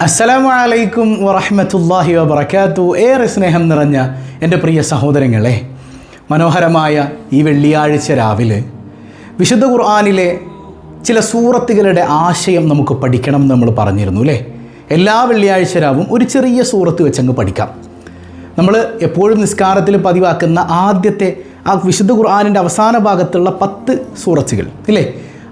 അസ്സലാമു അലൈക്കും വറഹ്മത്തുള്ളാഹി വബറകാതുഹു. ഏറെ സ്നേഹം നിറഞ്ഞ എൻ്റെ പ്രിയ സഹോദരങ്ങളെ, മനോഹരമായ ഈ വെള്ളിയാഴ്ച രാവിലെ വിശുദ്ധ ഖുർആനിലെ ചില സൂറത്തുകളുടെ ആശയം നമുക്ക് പഠിക്കണം എന്ന് നമ്മൾ പറഞ്ഞിരുന്നു അല്ലേ. എല്ലാ വെള്ളിയാഴ്ച രാവും ഒരു ചെറിയ സൂറത്ത് വെച്ചങ്ങ് പഠിക്കാം. നമ്മൾ എപ്പോഴും നിസ്കാരത്തിൽ പതിവാക്കുന്ന ആദ്യത്തെ ആ വിശുദ്ധ ഖുർആനിൻ്റെ അവസാന ഭാഗത്തുള്ള 10 സൂറത്തുകൾ ഇല്ലേ,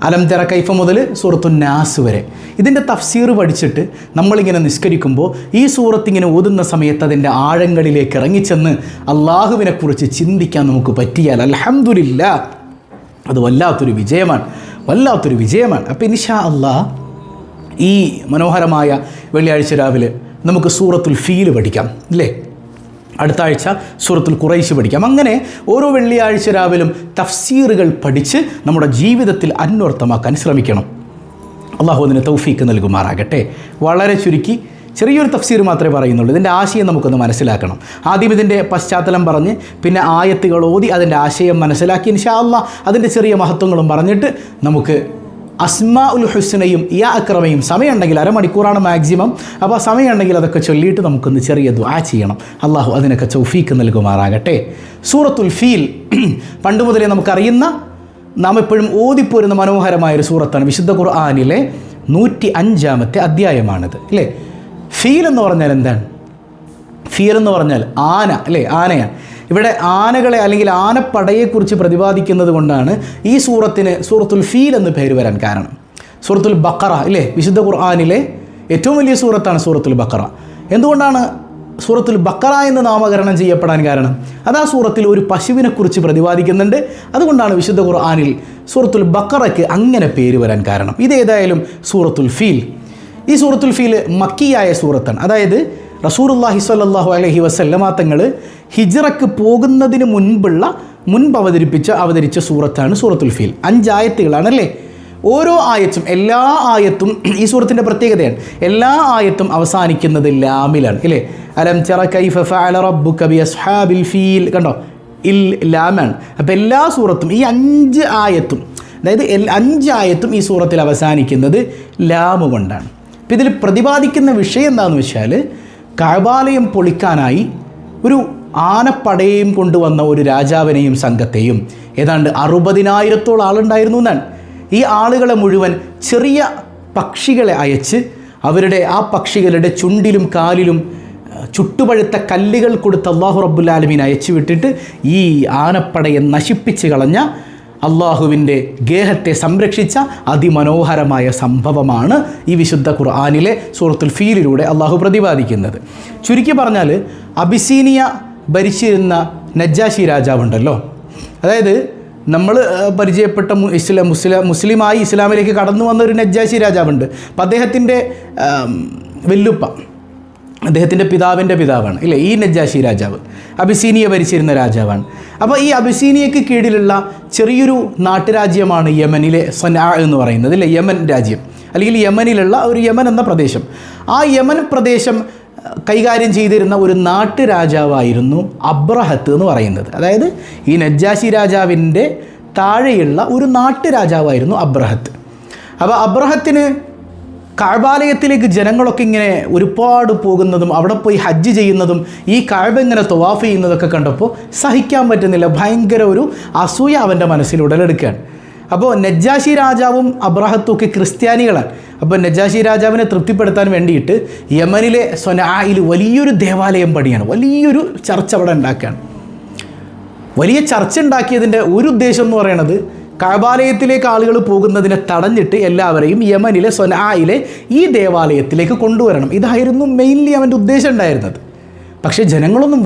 അലം തറ കൈഫ മുതൽ സൂറത്തു നാസ് വരെ, ഇതിൻ്റെ തഫ്സീർ പഠിച്ചിട്ട് നമ്മളിങ്ങനെ നിസ്കരിക്കുമ്പോൾ ഈ സൂറത്ത് ഇങ്ങനെ ഓതുന്ന സമയത്ത് അതിൻ്റെ ആഴങ്ങളിലേക്ക് ഇറങ്ങിച്ചെന്ന് അള്ളാഹുവിനെക്കുറിച്ച് ചിന്തിക്കാൻ നമുക്ക് പറ്റിയാൽ അൽഹംദുലില്ലാ, അത് വല്ലാത്തൊരു വിജയമാണ്. അപ്പോൾ ഇൻഷാ അല്ലാഹ് ഈ മനോഹരമായ വെള്ളിയാഴ്ച രാവിലെ നമുക്ക് സൂറത്തുൽ ഫീൽ പഠിക്കാം ഇല്ലേ, അടുത്ത ആഴ്ച സൂറത്തുൽ ഖുറൈശ് പഠിക്കാം. അങ്ങനെ ഓരോ വെള്ളിയാഴ്ച രാവിലും തഫ്സീറുകൾ പഠിച്ച് നമ്മുടെ ജീവിതത്തിൽ അന്വർത്ഥമാക്കാൻ ശ്രമിക്കണം. അള്ളാഹു അതിന് തൗഫീക്ക് നൽകുമാറാകട്ടെ. വളരെ ചുരുക്കി ചെറിയൊരു തഫ്സീർ മാത്രമേ പറയുന്നുള്ളൂ. ഇതിൻ്റെ ആശയം നമുക്കൊന്ന് മനസ്സിലാക്കണം. ആദ്യം ഇതിൻ്റെ പശ്ചാത്തലം പറഞ്ഞ് പിന്നെ ആയത്തുകൾ ഓതി അതിൻ്റെ ആശയം മനസ്സിലാക്കി ഇൻഷാ അല്ലാഹ് അതിൻ്റെ ചെറിയ മഹത്വങ്ങളും പറഞ്ഞിട്ട് നമുക്ക് അസ്മാ ഉൽ ഹുസ്നയും യാ അക്രമയും സമയമുണ്ടെങ്കിൽ അരമണിക്കൂറാണ് മാക്സിമം, അപ്പോൾ സമയമുണ്ടെങ്കിൽ അതൊക്കെ ചൊല്ലിയിട്ട് നമുക്കൊന്ന് ചെറിയ ദുആ ചെയ്യണം. അള്ളാഹു അതിനൊക്കെ തൗഫീക്ക് നൽകുമാറാകട്ടെ. സൂറത്തുൽ ഫീൽ പണ്ട് മുതലേ നമുക്കറിയുന്ന, നാം എപ്പോഴും ഓതിപ്പോരുന്ന മനോഹരമായൊരു സൂറത്താണ്. വിശുദ്ധ ഖുർആനിലെ 105-ാമത്തെ അധ്യായമാണിത് അല്ലേ. ഫീൽ എന്ന് പറഞ്ഞാൽ എന്താണ്? ഫീൽ എന്ന് പറഞ്ഞാൽ ആന അല്ലേ, ആനയാണ്. ഇവിടെ ആനകളെ അല്ലെങ്കിൽ ആനപ്പടയെക്കുറിച്ച് പ്രതിപാദിക്കുന്നത് കൊണ്ടാണ് ഈ സൂറത്തിന് സൂറത്തുൽ ഫീൽ എന്ന് പേര് വരാൻ കാരണം. സൂറത്തുൽ ബഖറ ഇല്ലേ, വിശുദ്ധ ഖുർആനിലെ ഏറ്റവും വലിയ സൂറത്താണ് സൂറത്തുൽ ബഖറ. എന്തുകൊണ്ടാണ് സൂറത്തുൽ ബഖറ എന്ന് നാമകരണം ചെയ്യപ്പെടാൻ കാരണം? അത് ആ സൂറത്തിൽ ഒരു പശുവിനെക്കുറിച്ച് പ്രതിപാദിക്കുന്നുണ്ട്. അതുകൊണ്ടാണ് വിശുദ്ധ ഖുർആനിൽ സൂറത്തുൽ ബഖറയ്ക്ക് അങ്ങനെ പേര് വരാൻ കാരണം. ഇതേതായാലും സൂറത്തുൽ ഫീൽ, ഈ സൂറത്തുൽ ഫീൽ മക്കിയായ സൂറത്താണ്. അതായത് റസൂലുള്ളാഹി സ്വല്ലല്ലാഹു അലൈഹി വസല്ലമ തങ്ങൾ ഹിജ്റക്ക് പോകുന്നതിന് മുൻപ് അവതരിച്ച സൂറത്താണ് സൂറത്തുൽ ഫീൽ. 5 ആയത്തുകളാണല്ലേ. ഓരോ ആയത്തും, എല്ലാ ആയത്തും ഈ സൂറത്തിൻ്റെ പ്രത്യേകതയാണ്, എല്ലാ ആയത്തും അവസാനിക്കുന്നത് ലാമിലാണ് ഇല്ലേ. അലം തറ കൈഫ ഫഅല റബ്ബുക ബി അസ്ഹാബിൽ ഫീൽ, കണ്ടോ, ഇൽ ലാമാണ്. അപ്പോൾ എല്ലാ സൂറത്തും ഈ 5 ആയത്തും, അതായത് 5 ആയത്തും ഈ സൂറത്തിൽ അവസാനിക്കുന്നത് ലാമ് കൊണ്ടാണ്. അപ്പോൾ ഇതിൽ പ്രതിപാദിക്കുന്ന വിഷയം എന്താണെന്ന് വെച്ചാൽ, കഅബാലയം പൊളിക്കാനായി ഒരു ആനപ്പടയെയും കൊണ്ടുവന്ന ഒരു രാജാവിനെയും സംഘത്തെയും, ഏതാണ്ട് 60,000-ഓളം ആളുണ്ടായിരുന്നു എന്നാണ്. ഈ ആളുകളെ മുഴുവൻ ചെറിയ പക്ഷികളെ അയച്ച് ആ പക്ഷികളുടെ ചുണ്ടിലും കാലിലും ചുട്ടുപഴുത്ത കല്ലുകൾ കൊടുത്ത് അല്ലാഹു റബ്ബുൽ ആലമീൻ അയച്ചു വിട്ടിട്ട് ഈ ആനപ്പടയെ നശിപ്പിച്ച് കളഞ്ഞ, അള്ളാഹുവിൻ്റെ ഗേഹത്തെ സംരക്ഷിച്ച അതിമനോഹരമായ സംഭവമാണ് ഈ വിശുദ്ധ ഖുർആനിലെ സൂറത്തുൽ ഫീലിലൂടെ അള്ളാഹു പ്രതിപാദിക്കുന്നത്. ചുരുക്കി പറഞ്ഞാൽ, അബിസീനിയ ഭരിച്ചിരുന്ന നജ്ജാശി രാജാവുണ്ടല്ലോ, അതായത് നമ്മൾ പരിചയപ്പെട്ട മുസ്ലിമായി ഇസ്ലാമിലേക്ക് കടന്നു വന്ന ഒരു നജ്ജാശി രാജാവുണ്ട്. അപ്പം അദ്ദേഹത്തിൻ്റെ വെല്ലുപ്പ, അദ്ദേഹത്തിൻ്റെ പിതാവിൻ്റെ പിതാവാണ് ഇല്ലേ ഈ നജ്ജാശി രാജാവ്. അബിസീനിയ ഭരിച്ചിരുന്ന രാജാവാണ്. അപ്പോൾ ഈ അബിസീനിയയ്ക്ക് കീഴിലുള്ള ചെറിയൊരു നാട്ടുരാജ്യമാണ് യമനിലെ സനാ എന്ന് പറയുന്നത് ഇല്ലേ, യമൻ രാജ്യം, അല്ലെങ്കിൽ യമനിലുള്ള ഒരു യമൻ എന്ന പ്രദേശം. ആ യമൻ പ്രദേശം കൈകാര്യം ചെയ്തിരുന്ന ഒരു നാട്ടുരാജാവായിരുന്നു അബ്രഹത്ത് എന്ന് പറയുന്നത്. അതായത് ഈ നജ്ജാശി രാജാവിൻ്റെ താഴെയുള്ള ഒരു നാട്ടുരാജാവായിരുന്നു അബ്രഹത്ത്. അപ്പോൾ അബ്രഹത്തിന് കഅബാലയത്തിലേക്ക് ജനങ്ങളൊക്കെ ഇങ്ങനെ ഒരുപാട് പോകുന്നതും അവിടെ പോയി ഹജ്ജ് ചെയ്യുന്നതും ഈ കഅബ ഇങ്ങനെ തവാഫ് ചെയ്യുന്നതൊക്കെ കണ്ടപ്പോൾ സഹിക്കാൻ പറ്റുന്നില്ല. ഭയങ്കര ഒരു അസൂയ അവൻ്റെ മനസ്സിൽ ഉടലെടുക്കുകയാണ്. അപ്പോൾ നജ്ജാശി രാജാവും അബ്രഹത്തും ഒക്കെ ക്രിസ്ത്യാനികളാണ്. അപ്പോൾ നജ്ജാശി രാജാവിനെ തൃപ്തിപ്പെടുത്താൻ വേണ്ടിയിട്ട് യമനിലെ സനായിൽ വലിയൊരു ദേവാലയം പണിയാണ്, വലിയൊരു ചർച്ച് അവിടെ ഉണ്ടാക്കുകയാണ്. വലിയ ചർച്ച ഉണ്ടാക്കിയതിൻ്റെ ഒരു ഉദ്ദേശം എന്ന് പറയുന്നത്, കഅബാലയത്തിലേക്ക് ആളുകൾ പോകുന്നതിനെ തടഞ്ഞിട്ട് എല്ലാവരെയും യമനിലെ സനായിലെ ഈ ദേവാലയത്തിലേക്ക് കൊണ്ടുവരണം. ഇതായിരുന്നു മെയിൻലി അവൻ്റെ ഉദ്ദേശം ഉണ്ടായിരുന്നത്. പക്ഷേ ജനങ്ങളൊന്നും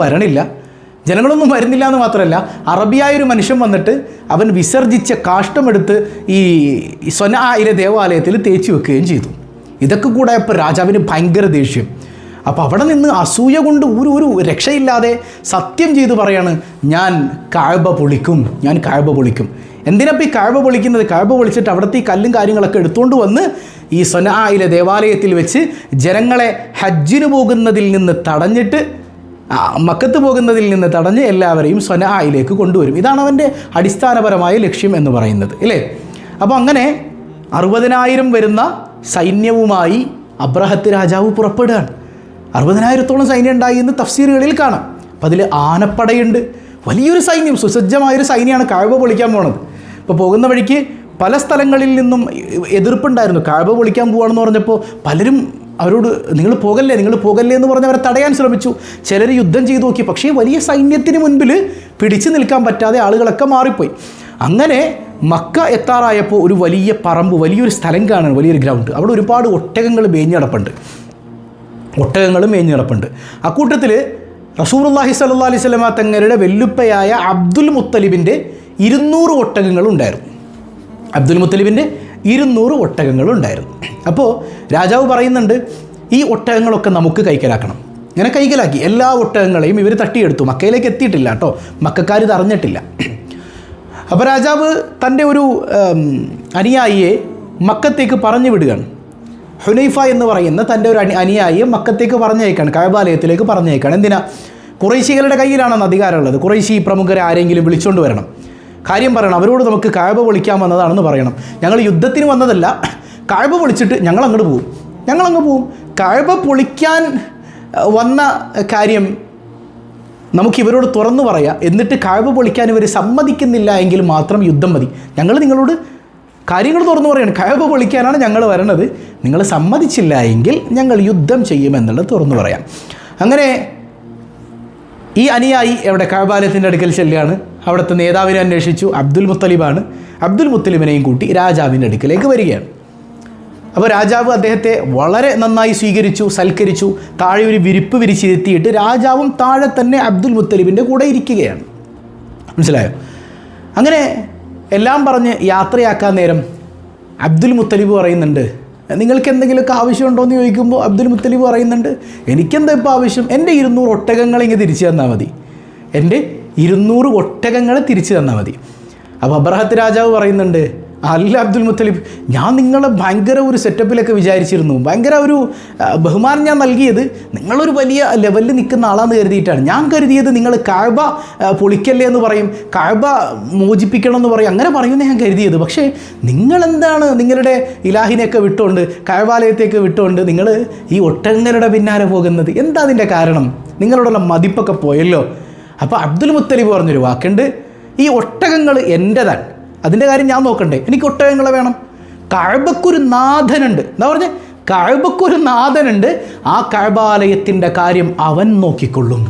വരുന്നില്ല എന്ന് മാത്രമല്ല, അറബിയായൊരു മനുഷ്യൻ വന്നിട്ട് അവൻ വിസർജിച്ച കാഷ്ടമെടുത്ത് ഈ സനായിലെ ദേവാലയത്തിൽ തേച്ച് വെക്കുകയും ചെയ്തു. ഇതൊക്കെ കൂടെ ഇപ്പോൾ രാജാവിന് ഭയങ്കര ദേഷ്യം. അപ്പോൾ അവിടെ നിന്ന് അസൂയ കൊണ്ട് ഒരു രക്ഷയില്ലാതെ സത്യം ചെയ്തു പറയാണ്, ഞാൻ കഅബ പൊളിക്കും. എന്തിനപ്പോൾ ഈ കഅബ പൊളിക്കുന്നത്? കഅബ പൊളിച്ചിട്ട് അവിടുത്തെ ഈ കല്ലും കാര്യങ്ങളൊക്കെ എടുത്തുകൊണ്ട് വന്ന് ഈ സനായിലെ ദേവാലയത്തിൽ വെച്ച് ജനങ്ങളെ ഹജ്ജിന് പോകുന്നതിൽ നിന്ന് തടഞ്ഞിട്ട്, മക്കത്ത് പോകുന്നതിൽ നിന്ന് തടഞ്ഞ് എല്ലാവരെയും സനായിലേക്ക് കൊണ്ടുവരും. ഇതാണ് അവൻ്റെ അടിസ്ഥാനപരമായ ലക്ഷ്യം എന്ന് പറയുന്നത് ഇല്ലേ. അപ്പോൾ അങ്ങനെ 60,000 വരുന്ന സൈന്യവുമായി അബ്രഹത്ത് രാജാവ് പുറപ്പെടുകയാണ്. 60,000-ഓളം സൈന്യം ഉണ്ടായി എന്ന് തഫ്സീറുകളിൽ കാണാം. അപ്പം അതിൽ ആനപ്പടയുണ്ട്, വലിയൊരു സൈന്യം, സുസജ്ജമായൊരു സൈന്യമാണ് കഅബ പൊളിക്കാൻ പോണത്. അപ്പോൾ പോകുന്ന വഴിക്ക് പല സ്ഥലങ്ങളിൽ നിന്നും എതിർപ്പുണ്ടായിരുന്നു. കഅബ പൊളിക്കാൻ പോവുകയാണെന്ന് പറഞ്ഞപ്പോൾ പലരും അവരോട് നിങ്ങൾ പോകല്ലേ എന്ന് പറഞ്ഞ് അവരെ തടയാൻ ശ്രമിച്ചു. ചിലർ യുദ്ധം ചെയ്തു നോക്കി. പക്ഷേ വലിയ സൈന്യത്തിന് മുൻപിൽ പിടിച്ചു നിൽക്കാൻ പറ്റാതെ ആളുകളൊക്കെ മാറിപ്പോയി. അങ്ങനെ മക്ക എത്താറായപ്പോൾ ഒരു വലിയ പറമ്പ്, വലിയൊരു സ്ഥലം കാണാൻ, വലിയൊരു ഗ്രൗണ്ട്. അവിടെ ഒരുപാട് ഒട്ടകങ്ങൾ മേഞ്ഞ് കിടപ്പുണ്ട്. അക്കൂട്ടത്തിൽ റസൂലുള്ളാഹി സ്വല്ലല്ലാഹി അലൈഹി വസല്ലമ തങ്ങളുടെ വെല്ലുപ്പയായ അബ്ദുൽ മുത്തലിബിൻ്റെ 200 ഒട്ടകങ്ങളുണ്ടായിരുന്നു. അബ്ദുൽ മുത്തലിബിൻ്റെ 200 ഒട്ടകങ്ങളുണ്ടായിരുന്നു. അപ്പോൾ രാജാവ് പറയുന്നുണ്ട്, ഈ ഒട്ടകങ്ങളൊക്കെ നമുക്ക് കൈക്കലാക്കണം. ഇങ്ങനെ കൈക്കലാക്കി എല്ലാ ഒട്ടകങ്ങളെയും ഇവർ തട്ടിയെടുത്തു. മക്കയിലേക്ക് എത്തിയിട്ടില്ല കേട്ടോ, മക്കക്കാർ ഇത് അറിഞ്ഞിട്ടില്ല. അപ്പോൾ രാജാവ് തൻ്റെ ഒരു അനുയായിയെ മക്കത്തേക്ക് പറഞ്ഞു വിടുകയാണ്. ഹുനൈഫ എന്ന് പറയുന്ന തൻ്റെ ഒരു അനുയായിയെ മക്കത്തേക്ക് പറഞ്ഞയക്കാണ്, കഅബാലയത്തിലേക്ക് പറഞ്ഞയക്കാണ്. എന്തിനാ? ഖുറൈശികളുടെ കയ്യിലാണെന്ന് അധികാരമുള്ളത്. ഖുറൈശി പ്രമുഖരെ ആരെങ്കിലും വിളിച്ചുകൊണ്ട് വരണം, കാര്യം പറയണം, അവരോട് നമുക്ക് കഅബ പൊളിക്കാൻ വന്നതാണെന്ന് പറയണം. ഞങ്ങൾ യുദ്ധത്തിന് വന്നതല്ല, കഅബ പൊളിച്ചിട്ട് ഞങ്ങളങ്ങ് പോവും. കഅബ പൊളിക്കാൻ വന്ന കാര്യം നമുക്ക് ഇവരോട് തുറന്നു പറയാം. എന്നിട്ട് കഅബ പൊളിക്കാൻ ഇവർ സമ്മതിക്കുന്നില്ല എങ്കിൽ മാത്രം യുദ്ധം മതി. ഞങ്ങൾ നിങ്ങളോട് കാര്യങ്ങൾ തുറന്നു പറയണം, കഅബ പൊളിക്കാനാണ് ഞങ്ങൾ വരണത്, നിങ്ങൾ സമ്മതിച്ചില്ല എങ്കിൽ ഞങ്ങൾ യുദ്ധം ചെയ്യുമെന്നുള്ളത് തുറന്നു പറയാം. അങ്ങനെ ഈ അനുയായി എവിടെ കഅബാലയത്തിൻ്റെ അടുക്കൽ ചെല്ലുകയാണ്. അവിടുത്തെ നേതാവിനെ അന്വേഷിച്ചു. അബ്ദുൽ മുത്തലിബാണ്. അബ്ദുൽ മുത്തലിബിനെയും കൂട്ടി രാജാവിൻ്റെ അടുക്കലേക്ക് വരികയാണ്. അപ്പോൾ രാജാവ് അദ്ദേഹത്തെ വളരെ നന്നായി സ്വീകരിച്ചു, സൽക്കരിച്ചു. താഴെ ഒരു വിരിപ്പ് വിരിച്ചിരുത്തിയിട്ട് രാജാവും താഴെ തന്നെ അബ്ദുൽ മുത്തലിബിൻ്റെ കൂടെ ഇരിക്കുകയാണ്. മനസ്സിലായോ? അങ്ങനെ എല്ലാം പറഞ്ഞ് യാത്രയാക്കാൻ നേരം അബ്ദുൽ മുത്തലിബ് പറയുന്നുണ്ട്, നിങ്ങൾക്ക് എന്തെങ്കിലുമൊക്കെ ആവശ്യമുണ്ടോ എന്ന് ചോദിക്കുമ്പോൾ അബ്ദുൽ മുത്തലിബ് പറയുന്നുണ്ട്, എനിക്കെന്താ ഇപ്പോൾ ആവശ്യം, എൻ്റെ 200 ഒട്ടകങ്ങൾ ഇങ്ങനെ തിരിച്ചു തന്നാൽ മതി, എൻ്റെ 200 ഒട്ടകങ്ങളെ തിരിച്ചു തന്നാൽ മതി. അപ്പോൾ അബ്രഹത്ത് രാജാവ് പറയുന്നുണ്ട്, അല്ല അബ്ദുൽ മുത്തലിബ്, ഞാൻ നിങ്ങളെ ഭയങ്കര ഒരു സെറ്റപ്പിലൊക്കെ വിചാരിച്ചിരുന്നു, ഭയങ്കര ഒരു ബഹുമാനം ഞാൻ നൽകിയത് നിങ്ങളൊരു വലിയ ലെവലിൽ നിൽക്കുന്ന ആളാന്ന് കരുതിയിട്ടാണ്. ഞാൻ കരുതിയത് നിങ്ങൾ കഅബ പൊളിക്കല്ലേ എന്ന് പറയും, കഅബ മോചിപ്പിക്കണം എന്ന് പറയും, അങ്ങനെ പറയുമെന്ന് ഞാൻ കരുതിയത്. പക്ഷേ നിങ്ങളെന്താണ് നിങ്ങളുടെ ഇലാഹിനെയൊക്കെ വിട്ടുകൊണ്ട്, കഅബാലയത്തേക്ക് വിട്ടുകൊണ്ട് നിങ്ങൾ ഈ ഒട്ടകങ്ങളുടെ പിന്നാലെ പോകുന്നത്? എന്താ അതിൻ്റെ കാരണം? നിങ്ങളുടെയുള്ള മതിപ്പൊക്കെ പോയല്ലോ. അപ്പോൾ അബ്ദുൽ മുത്തലിബ് പറഞ്ഞൊരു വാക്കുണ്ട്, ഈ ഒട്ടകങ്ങൾ എൻ്റെതാണ്, അതിൻ്റെ കാര്യം ഞാൻ നോക്കണ്ടേ, എനിക്ക് ഒട്ടകങ്ങളെ വേണം. കഅബക്കൊരു നാഥനുണ്ട്, എന്താ പറഞ്ഞേ, കഅബക്കൊരു നാഥനുണ്ട്, ആ കഅബാലയത്തിൻ്റെ കാര്യം അവൻ നോക്കിക്കൊള്ളും.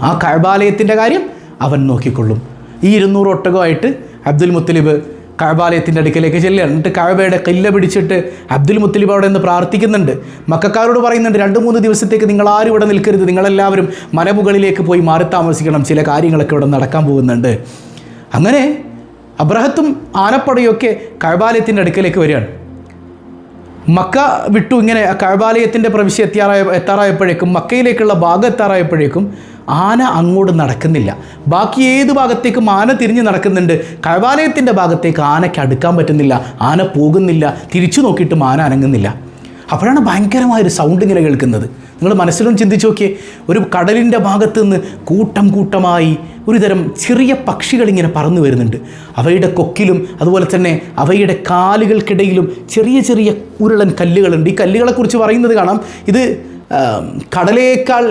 ആ കഅബാലയത്തിൻ്റെ കാര്യം അവൻ നോക്കിക്കൊള്ളും. ഈ 200 ഒട്ടകമായിട്ട് അബ്ദുൽ മുത്തലിബ് കഅബാലയത്തിൻ്റെ അടുക്കലേക്ക് ചെല്ലുകയാണ്. എന്നിട്ട് കഅബയുടെ കില്ല പിടിച്ചിട്ട് അബ്ദുൽ മുത്തലിബ് അവിടെ നിന്ന് പ്രാർത്ഥിക്കുന്നുണ്ട്. മക്കക്കാരോട് പറയുന്നുണ്ട്, 2-3 ദിവസത്തേക്ക് നിങ്ങൾ ആരും ഇവിടെ നിൽക്കരുത്, നിങ്ങളെല്ലാവരും മലമുകളിലേക്ക് പോയി മാറി താമസിക്കണം, ചില കാര്യങ്ങളൊക്കെ ഇവിടെ നടക്കാൻ പോകുന്നുണ്ട്. അങ്ങനെ അബ്രഹത്തും ആനപ്പടയൊക്കെ കഅബാലയത്തിൻ്റെ അടുക്കലേക്ക് വരികയാണ്. മക്ക വിട്ടു ഇങ്ങനെ കഅബാലയത്തിൻ്റെ പ്രവിശ്യ എത്താറായപ്പോഴേക്കും, മക്കയിലേക്കുള്ള ഭാഗം എത്താറായപ്പോഴേക്കും ആന അങ്ങോട്ട് നടക്കുന്നില്ല. ബാക്കി ഏത് ഭാഗത്തേക്കും ആന തിരിഞ്ഞ് നടക്കുന്നുണ്ട്, കഅബാലയത്തിൻ്റെ ഭാഗത്തേക്ക് ആനയ്ക്ക് അടുക്കാൻ പറ്റുന്നില്ല. ആന പോകുന്നില്ല, തിരിച്ചു നോക്കിയിട്ടും ആന അനങ്ങുന്നില്ല. അപ്പോഴാണ് ഭയങ്കരമായൊരു സൗണ്ട് ഇങ്ങനെ കേൾക്കുന്നത്. നിങ്ങൾ മനസ്സിലൊന്ന് ചിന്തിച്ച് നോക്കിയേ, ഒരു കടലിൻ്റെ ഭാഗത്ത് നിന്ന് കൂട്ടമായി ഒരു തരം ചെറിയ പക്ഷികളിങ്ങനെ പറന്നു വരുന്നുണ്ട്. അവയുടെ കൊക്കിലും അതുപോലെ തന്നെ അവയുടെ കാലുകൾക്കിടയിലും ചെറിയ ഉരുളൻ കല്ലുകളുണ്ട്. ഈ കല്ലുകളെക്കുറിച്ച് പറയുന്നത് കാണാം, ഇത് കടലേക്കാൾ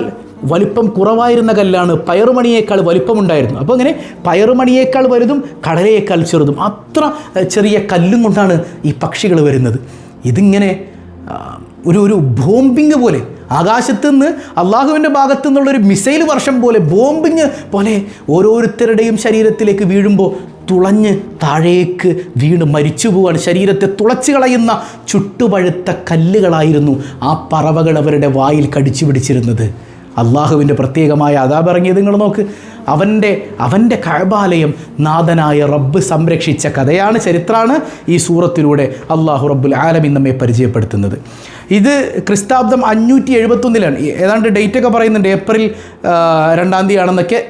വലിപ്പം കുറവായിരുന്ന കല്ലാണ്, പയറുമണിയേക്കാൾ വലിപ്പമുണ്ടായിരുന്നു. അപ്പോൾ ഇങ്ങനെ പയറുമണിയേക്കാൾ വലുതും കടലയേക്കാൾ ചെറുതും അത്ര ചെറിയ കല്ലും കൊണ്ടാണ് ഈ പക്ഷികൾ വരുന്നത്. ഇതിങ്ങനെ ഒരു ബോംബിങ് പോലെ, ആകാശത്ത് നിന്ന് അള്ളാഹുവിൻ്റെ ഭാഗത്തു നിന്നുള്ളൊരു മിസൈൽ വർഷം പോലെ, ബോംബിങ് പോലെ ഓരോരുത്തരുടെയും ശരീരത്തിലേക്ക് വീഴുമ്പോൾ തുളഞ്ഞ് താഴേക്ക് വീണ് മരിച്ചു പോവാണ്. ശരീരത്തെ തുളച്ച് കളയുന്ന ചുട്ടുപഴുത്ത കല്ലുകളായിരുന്നു ആ പറവകൾ അവരുടെ വായിൽ കടിച്ചു പിടിച്ചിരുന്നത്. അള്ളാഹുവിൻ്റെ പ്രത്യേകമായ അദാബ് ഇറങ്ങിയത് നിങ്ങൾ നോക്ക്. അവൻ്റെ കഅബാലയം നാഥനായ റബ്ബ് സംരക്ഷിച്ച കഥയാണ്, ചരിത്രമാണ് ഈ സൂറത്തിലൂടെ അള്ളാഹു റബ്ബുൽ ആലമീൻ നമ്മെ പരിചയപ്പെടുത്തുന്നത്. ഇത് ക്രിസ്താബ്ദം 571 ഏതാണ്ട് ഡേറ്റൊക്കെ പറയുന്നുണ്ട്, ഏപ്രിൽ 2 ആണെന്നൊക്കെ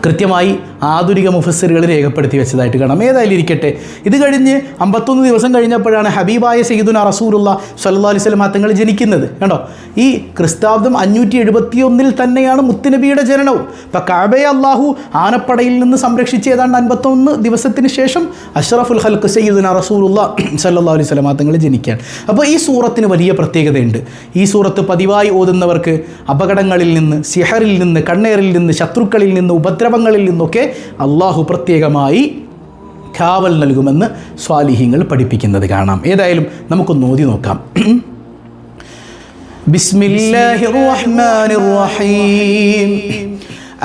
കൃത്യമായി ആധുനിക മുഫസ്സിറുകൾ രേഖപ്പെടുത്തി വെച്ചതായിട്ട് കാണാം. ഏതായാലും ഇരിക്കട്ടെ, ഇത് കഴിഞ്ഞ് 51 ദിവസം കഴിഞ്ഞപ്പോഴാണ് ഹബീബായ സയ്യിദുനാ റസൂലുള്ളാഹി സ്വല്ലല്ലാഹു അലൈഹി വസല്ലം തങ്ങൾ ജനിക്കുന്നത്. കണ്ടോ, ഈ ക്രിസ്താബ്ദം 571 തന്നെയാണ് മുത്തുനബിയുടെ ജനനവും. അപ്പം കഅബയെ അള്ളാഹു ആനപ്പടയിൽ നിന്ന് സംരക്ഷിച്ച് ഏതാണ്ട് 51 ദിവസത്തിന് ശേഷം അഷ്റഫുൽ ഖൽഖ് സയ്യിദുനാ റസൂലുള്ളാഹി സ്വല്ലല്ലാഹു അലൈഹി വസല്ലം തങ്ങൾ ജനിക്കുകയാണ്. അപ്പോൾ ഈ സൂറത്തിന് വലിയ പ്രത്യേകതയുണ്ട്. ഈ സൂറത്ത് പതിവായി ഓതുന്നവർക്ക് അപകടങ്ങളിൽ നിന്ന്, സിഹറിൽ നിന്ന്, കണ്ണേറിൽ നിന്ന്, ശത്രുക്കളിൽ നിന്ന്, ഉപദ്രവങ്ങളിൽ നിന്നൊക്കെ അള്ളാഹു പ്രത്യേകമായി കാവൽ നൽകുമെന്ന് സ്വാലിഹീങ്ങൾ പഠിപ്പിക്കുന്നത് കാണാം. ഏതായാലും നമുക്കൊന്ന് ഓതി നോക്കാം. ബിസ്മില്ലാഹിർ റഹ്മാനിർ റഹീം.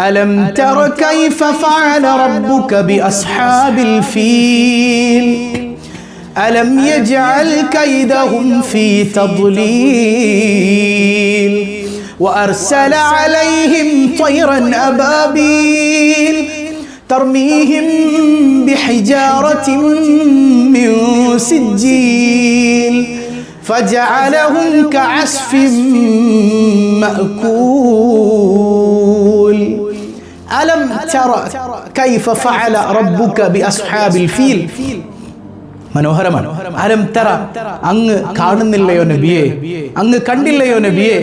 അലം തറ കൈഫ ഫഅല റബ്ബുക ബിഅസ്ഹാബിൽ ഫീൽ അലം യജ്അൽ കൈദഹും ഫീ തദ്ലീൽ وأرسل عليهم طيرا أبابيل ترميهم بحجارة من سجيل فجعلهم كعصف مأكول ألم تر كيف فعل ربك بأصحاب الفيل മനോഹരമാണ്. അലം തറ, അങ്ങ് കാണുന്നില്ലയോ നബിയെ, അങ്ങ് കണ്ടില്ലയോ നബിയെ,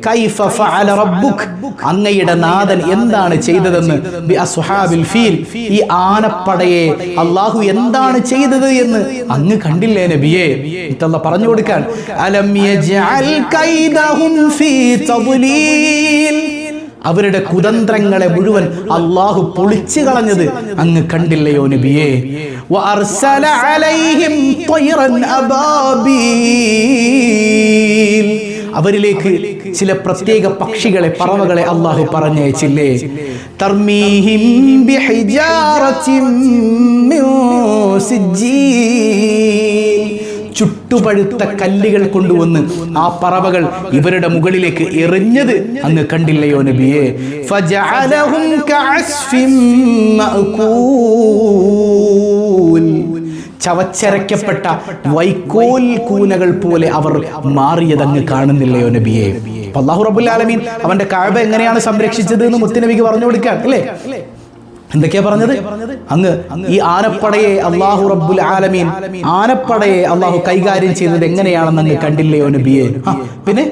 കൈഫ ഫഅല റബ്ബുക്, അങ്ങയുടെ നാഥൻ എന്താണ് ചെയ്തതെന്ന്, ബി അസ്ഹാബിൽ ഫീൽ, ഈ ആനപ്പടയെ അല്ലാഹു എന്താണ് ചെയ്തത് എന്ന് അങ്ങ് കണ്ടില്ലേ നബിയെ? ഇതല്ല പറഞ്ഞു കൊടുക്കാൻ. അലം യജ്അൽ കൈദഹും ഫീ തദ്ലീൽ, അവരുടെ കുതന്ത്രങ്ങളെ മുഴുവൻ അള്ളാഹു പൊളിച്ചു കളഞ്ഞത് അങ്ങ് കണ്ടില്ലയോ നബിയെ? വഅർസല അലൈഹിം ത്വയ്റൻ അബാബീൽ, അവരിലേക്ക് ചില പ്രത്യേക പക്ഷികളെ, പറവകളെ അള്ളാഹു പറഞ്ഞയച്ചില്ലേ? തർമീഹിം ബിഹിജാറത്തിൻ മിൻ സിജ്ജീൽ, ചുട്ടുപഴുത്ത കല്ലുകൾ കൊണ്ടുവന്ന് ആ പറവകൾ ഇവരുടെ മുകളിലേക്ക് എറിഞ്ഞത് അങ്ങ് കണ്ടില്ലയോ നബിയെ? ഫജഅലഹും കഅസ്ഫിൻ മഅകൂൽ, ചവച്ചരക്കപ്പെട്ട വൈക്കോൽ കൂനകൾ പോലെ അവർ മാറിയത് അങ്ങ് കാണുന്നില്ലയോ നബിയെ? അല്ലാഹു റബ്ബുൽ ആലമീൻ അവന്റെ കഅബ എങ്ങനെയാണ് സംരക്ഷിച്ചത് എന്ന് മുത്തുനബിക്ക് പറഞ്ഞു കൊടുക്കാൻ അല്ലേ? എന്തൊക്കെയാ പറഞ്ഞത്? അങ്ങ് ഈ ആനപ്പടയെ അല്ലാഹു റബ്ബുൽ ആലമീൻ, ആനപ്പടയെ അല്ലാഹു കൈകാര്യം ചെയ്തത് എങ്ങനെയാണെന്ന് അങ്ങ് കണ്ടില്ലയോ നബിയെ? പിന്നെ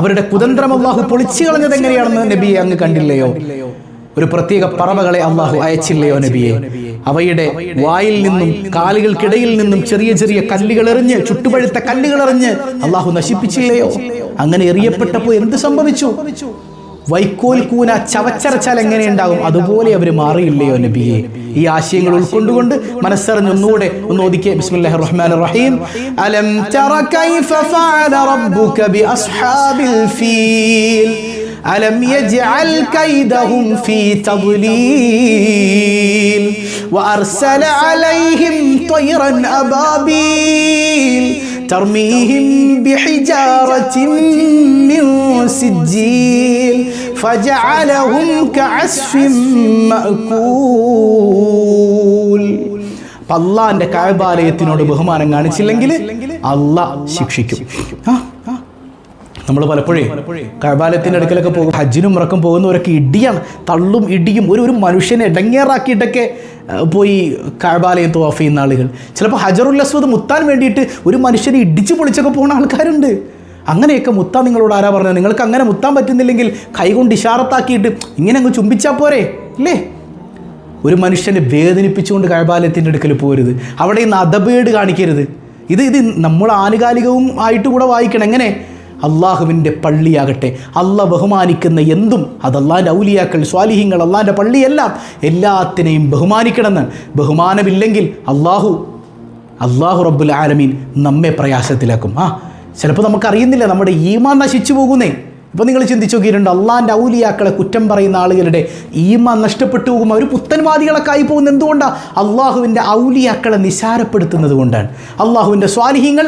അവരുടെ കുതന്ത്രം അല്ലാഹു പൊളിച്ചു കളഞ്ഞത് എങ്ങനെയാണെന്ന് നബിയെ അങ്ങ് കണ്ടില്ലയോ? ഒരു പ്രത്യേക പറവകളെ അല്ലാഹു അയച്ചില്ലയോ നബിയെ? അവയുടെ വായിൽ നിന്നും കാലുകൾക്കിടയിൽ നിന്നും ചെറിയ ചെറിയ കല്ലുകൾ എറിഞ്ഞ്, ചുട്ടുപഴുത്ത കല്ലുകൾ എറിഞ്ഞ് അല്ലാഹു നശിപ്പിച്ചില്ലയോ? അങ്ങനെ എറിയപ്പെട്ടപ്പോൾ എന്ത് സംഭവിച്ചു? വൈക്കോൽ കൂന ചവച്ചരച്ചാൽ എങ്ങനെയുണ്ടാകും അതുപോലെ അവർ മാറിയില്ലയോ നബിയെ? ഈ ആശയങ്ങൾ ഉൾക്കൊണ്ടുകൊണ്ട് മനസ്സറിഞ്ഞ് ഒന്നുകൂടെ ഒന്ന് ഓദിക്കേ. ബിസ്മില്ലാഹിർ റഹ്മാനിർ റഹീം. അലം തറ കൈഫ ഫഅല റബ്ബുക ബിഅസ്ഹാബിൽ ഫീൽ അലം യജ്അൽ കൈദഹും ഫീ തദ്ലീൽ വഅർസല അലൈഹിം ത്വയ്റൻ അബാബീൽ ترميهم بحجارة من سجيل فجعلهم كعصف مأكول. അള്ളാന്റെ കഅബാലയത്തിനോട് ബഹുമാനം കാണിച്ചില്ലെങ്കിൽ അള്ളാഹ് ശിക്ഷിക്കും. നമ്മൾ പലപ്പോഴേ കഅബാലയത്തിൻ്റെ അടുക്കലൊക്കെ പോകും, ഹജ്ജിനും ഉറക്കം പോകുന്നവരൊക്കെ ഇടിയാണ്, തള്ളും ഇടിയും. ഒരു മനുഷ്യനെ ഇടങ്ങേറാക്കിയിട്ടൊക്കെ പോയി കഅബാലയം തവാഫ് ചെയ്യുന്ന ആളുകൾ. ചിലപ്പോൾ ഹജറുൽ അസ്വദ് മുത്താൻ വേണ്ടിയിട്ട് ഒരു മനുഷ്യനെ ഇടിച്ചു പൊളിച്ചൊക്കെ പോകുന്ന ആൾക്കാരുണ്ട്. അങ്ങനെയൊക്കെ മുത്താൻ നിങ്ങളോട് ആരാ പറഞ്ഞത്? നിങ്ങൾക്ക് അങ്ങനെ മുത്താൻ പറ്റുന്നില്ലെങ്കിൽ കൈകൊണ്ട് ഇഷാറത്താക്കിയിട്ട് ഇങ്ങനെ അങ്ങ് ചുംബിച്ചാൽ പോരെ അല്ലേ? ഒരു മനുഷ്യനെ വേദനിപ്പിച്ചുകൊണ്ട് കഅബാലയത്തിൻ്റെ അടുക്കൽ പോരുത്, അവിടെ നിന്ന് അദബേട് കാണിക്കരുത്. ഇത് നമ്മൾ ആനുകാലികവും ആയിട്ട് കൂടെ വായിക്കണം. എങ്ങനെ? അള്ളാഹുവിൻ്റെ പള്ളിയാകട്ടെ, അള്ളാഹ് ബഹുമാനിക്കുന്ന എന്തും അത് അള്ളാഹിൻ്റെ ഔലിയാക്കൾ, സ്വാലിഹീങ്ങൾ, അള്ളാഹിൻ്റെ പള്ളിയെല്ലാം എല്ലാത്തിനെയും ബഹുമാനിക്കണമെന്നാണ്. ബഹുമാനമില്ലെങ്കിൽ അള്ളാഹു റബ്ബുൽ ആലമീൻ നമ്മെ പ്രയാസത്തിലാക്കും. ചിലപ്പോൾ നമുക്കറിയുന്നില്ല, നമ്മുടെ ഈമാൻ നശിച്ചു പോകുന്നേ. ഇപ്പോൾ നിങ്ങൾ ചിന്തിച്ചു നോക്കിയിട്ടുണ്ട്, അള്ളാഹിൻ്റെ ഔലിയാക്കളെ കുറ്റം പറയുന്ന ആളുകളുടെ ഈമാൻ നഷ്ടപ്പെട്ടു പോകും, അവർ പുത്തൻവാദികളൊക്കെ ആയി പോകുന്നത് എന്തുകൊണ്ടാണ്? അള്ളാഹുവിൻ്റെ ഔലിയാക്കളെ നിസാരപ്പെടുത്തുന്നത് കൊണ്ടാണ്. അള്ളാഹുവിൻ്റെ സ്വാലിഹീങ്ങൾ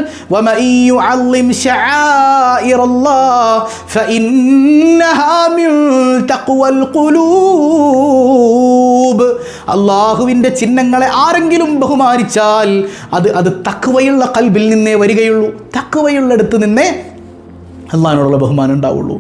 അള്ളാഹുവിൻ്റെ ചിഹ്നങ്ങളെ ആരെങ്കിലും ബഹുമാനിച്ചാൽ അത് തഖ്വയുള്ള ഖൽബിൽ നിന്നേ വരികയുള്ളൂ. തഖ്വയുള്ളിടത്ത് നിന്നേ അള്ളാഹിനോടുള്ള ബഹുമാനം ഉണ്ടാവുള്ളൂ.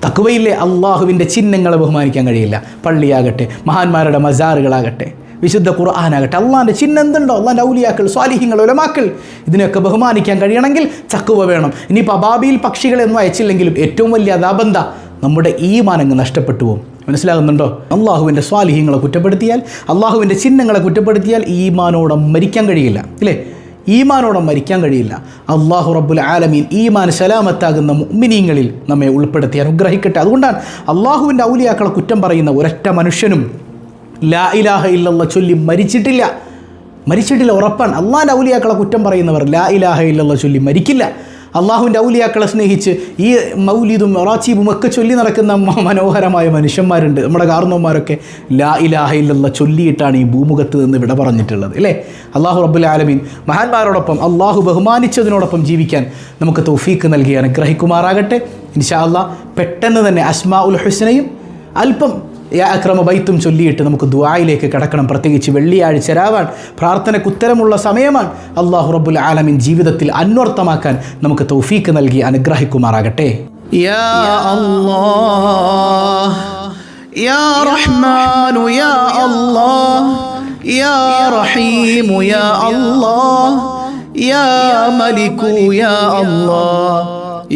തഖ്വയില്ലേ അള്ളാഹുവിൻ്റെ ചിഹ്നങ്ങളെ ബഹുമാനിക്കാൻ കഴിയില്ല. പള്ളിയാകട്ടെ, മഹാന്മാരുടെ മസാറുകളാകട്ടെ, വിശുദ്ധ ഖുർആനാകട്ടെ, അള്ളാഹിൻ്റെ ചിഹ്നം എന്തുണ്ടോ, അള്ളാഹിൻ്റെ ഔലിയാക്കൾ, സ്വാലിഹീങ്ങൾ, ഉലമാക്കൾ, ഇതിനൊക്കെ ബഹുമാനിക്കാൻ കഴിയണമെങ്കിൽ തഖ്വ വേണം. ഇനിയിപ്പോൾ അബാബീൽ പക്ഷികളെയൊന്നും അയച്ചില്ലെങ്കിലും ഏറ്റവും വലിയ അതാബന്ധ നമ്മുടെ ഈമാൻ അങ്ങ് നഷ്ടപ്പെട്ടു പോകും. മനസ്സിലാകുന്നുണ്ടോ? അള്ളാഹുവിൻ്റെ സ്വാലിഹീങ്ങളെ കുറ്റപ്പെടുത്തിയാൽ, അള്ളാഹുവിൻ്റെ ചിഹ്നങ്ങളെ കുറ്റപ്പെടുത്തിയാൽ ഈമാനോടെ മരിക്കാൻ കഴിയില്ല, ഇല്ലേ? ഈമാനോടെ മരിക്കാൻ കഴിയില്ല. അള്ളാഹു റബ്ബുൽ ആലമീൻ ഈമാൻ സലാമത്താകുന്ന മുഅ്മിനീങ്ങളിൽ നമ്മെ ഉൾപ്പെടുത്തി അനുഗ്രഹിക്കട്ടെ. അതുകൊണ്ടാണ് അള്ളാഹുവിൻ്റെ ഔലിയാക്കളെ കുറ്റം പറയുന്ന ഒരൊറ്റ മനുഷ്യനും ലാ ഇലാഹ ഇല്ലല്ലാഹ് ചൊല്ലി മരിച്ചിട്ടില്ല, ഉറപ്പാണ്. അള്ളാഹിൻ്റെ ഔലിയാക്കളെ കുറ്റം പറയുന്നവർ ലാ ഇലാഹ ഇല്ലല്ലാഹ് ചൊല്ലി മരിക്കില്ല. അള്ളാഹുവിൻ്റെ ഔലിയാക്കളെ സ്നേഹിച്ച് ഈ മൗലിദും റാച്ചീബും ഒക്കെ ചൊല്ലി നടക്കുന്ന മനോഹരമായ മനുഷ്യന്മാരുണ്ട്. നമ്മുടെ കാർന്നവന്മാരൊക്കെ ലാ ഇലാഹ ഇല്ലല്ലാഹ് ചൊല്ലിയിട്ടാണ് ഈ ഭൂമുഖത്ത് നിന്ന് വിട പറഞ്ഞിട്ടുള്ളത്, അല്ലേ? അള്ളാഹു റബ്ബുൽ ആലമീൻ മഹാന്മാരോടൊപ്പം അള്ളാഹു ബഹുമാനിച്ചതിനോടൊപ്പം ജീവിക്കാൻ നമുക്ക് തൗഫീക്ക് നൽകി അനുഗ്രഹിക്കുമാറാകട്ടെ. ഇൻഷാ അള്ളാഹ് പെട്ടെന്ന് തന്നെ അസ്മാഉൽ ഹുസ്നയും അല്പം യാ അക്രമ ബൈത്തും ചൊല്ലിയിട്ട് നമുക്ക് ദുആയിലേക്ക് കടക്കണം. പ്രത്യേകിച്ച് വെള്ളിയാഴ്ച രാവാൻ, പ്രാർത്ഥനയ്ക്ക് ഉത്തരമുള്ള സമയമാണ്. അല്ലാഹു റബ്ബുൽ ആലമീൻ ജീവിതത്തിൽ അന്വർത്ഥമാക്കാൻ നമുക്ക് തൗഫീക്ക് നൽകി അനുഗ്രഹിക്കുമാറാകട്ടെ. യാ അല്ലാഹ് യാ റഹ്മാനു യാ അല്ലാഹ് യാ റഹീമു യാ അല്ലാഹ് യാ മലികു യാ അല്ലാഹ്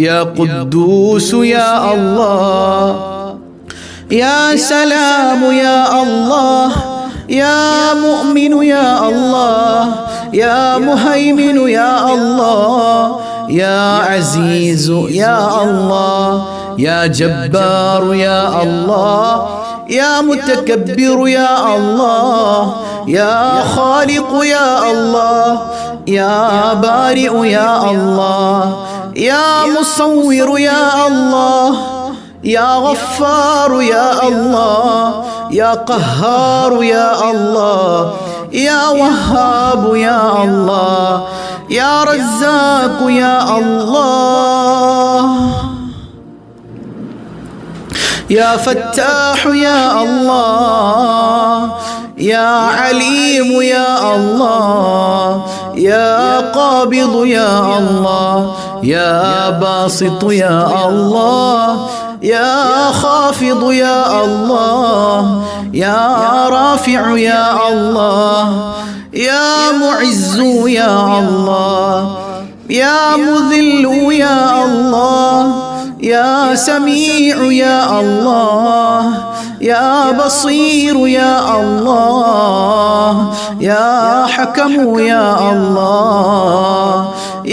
യാ ഖുദ്ദൂസു യാ അല്ലാഹ് يا سلام يا الله يا مؤمن يا الله يا مهيمن يا الله يا عزيز يا الله يا جبار يا الله يا متكبر يا الله يا خالق يا الله يا بارئ يا الله يا مصور يا الله يا غفار يا الله يا قهار يا الله يا وهاب يا الله يا رزاق يا الله يا فتاح يا الله يا عليم يا الله يا قابض يا الله يا باسط يا الله يا خافض يا الله يا رافع يا الله يا معز يا الله يا مذل يا الله يا سميع يا الله يا بصير يا الله يا حكم يا الله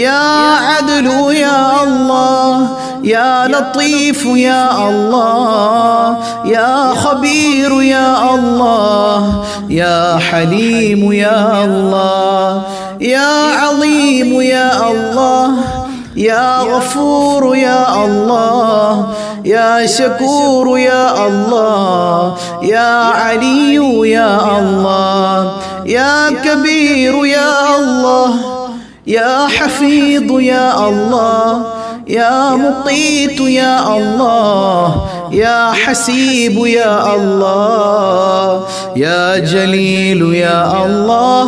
يا عدل يا الله يا لطيف يا الله يا خبير يا الله يا حليم يا الله يا عظيم يا الله يا غفور يا الله يا شكور يا الله يا علي يا الله يا كبير يا الله يا حفيظ يا الله يا مقيت يا الله يا حسيب يا الله يا جليل يا الله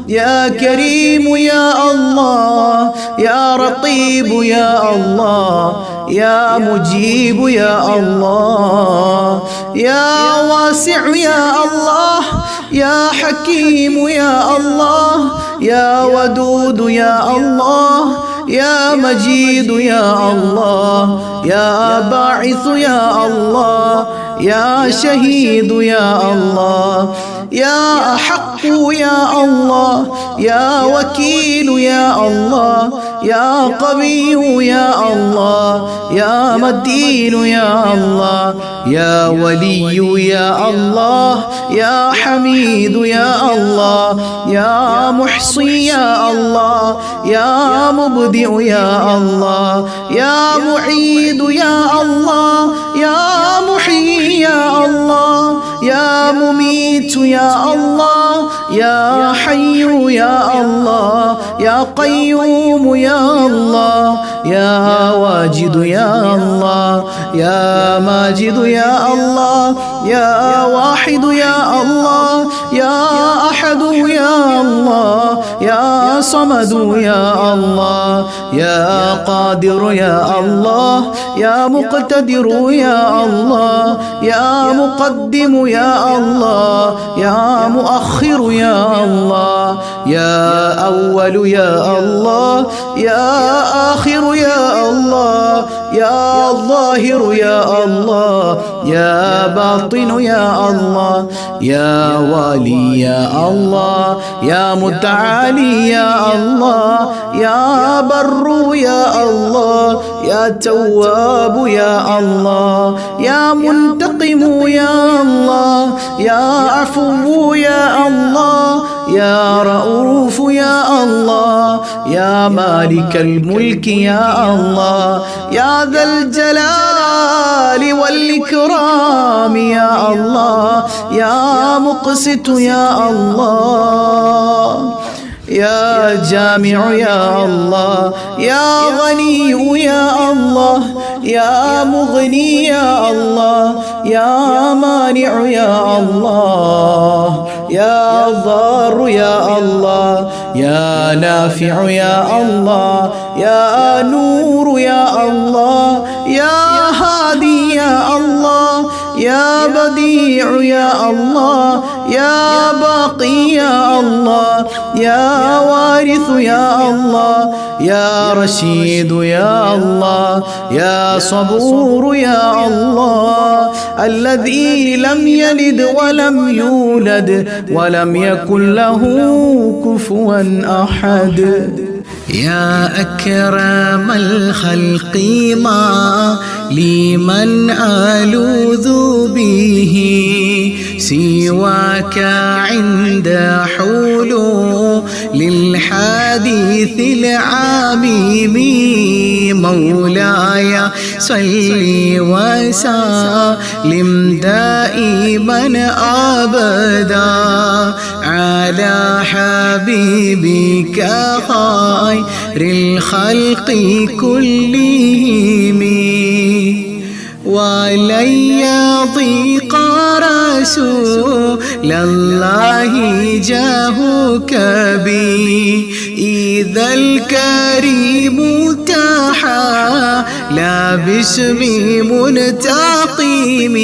يا كريم يا الله يا رقيب يا الله يا مجيب يا الله يا واسع يا الله يا حكيم يا الله يا ودود يا الله يا مجيد يا الله يا باعث يا الله يا شهيد يا الله يا أحق يا الله يا وكيل يا الله يا قوي يا الله يا متين يا الله يا ولي يا الله يا حميد يا الله يا محصي يا الله يا مبدئ يا الله يا معيد يا الله يا محيي يا الله يا مميت يا الله يا حي يا الله يا قيوم يا الله يا واجد يا الله يا ماجد يا الله يا واحد يا الله يا أحد يا الله يا صمد يا الله يا قادر يا الله يا مقتدر يا الله يا مقدم يا الله يا مؤخر يا الله يا أول يا الله يا آخر يا الله يا ظاهر يا الله يا باطن يا الله يا والي يا الله يا متعالي يا الله يا بر يا الله يا تواب يا الله يا منتقم يا الله يا عفو يا الله يا رؤوف يا الله يا مالك الملك يا الله يا ذا الجلال والإكرام يا الله يا مقسط يا الله يا جامع يا الله يا غني يا الله يا مغني يا الله يا مانع يا الله يا ضار يا الله يا نافع يا الله يا نور يا الله يا هادي يا الله يا بديع يا الله يا باقي يا الله يا وارث يا الله يا رشيد يا الله يا صبور يا الله الذي لم يلد ولم يولد ولم يكن له كفوا أحد يا أكرم الخلق ما لمن ألوذ به سواك عند حلول للحديث العميم مولاي صل وسلم دائما أبدا على حبيبك خير الخلق كلهم ولن يضيق رسول الله جاهك بي إذا الكريم تحالى باسم منتقم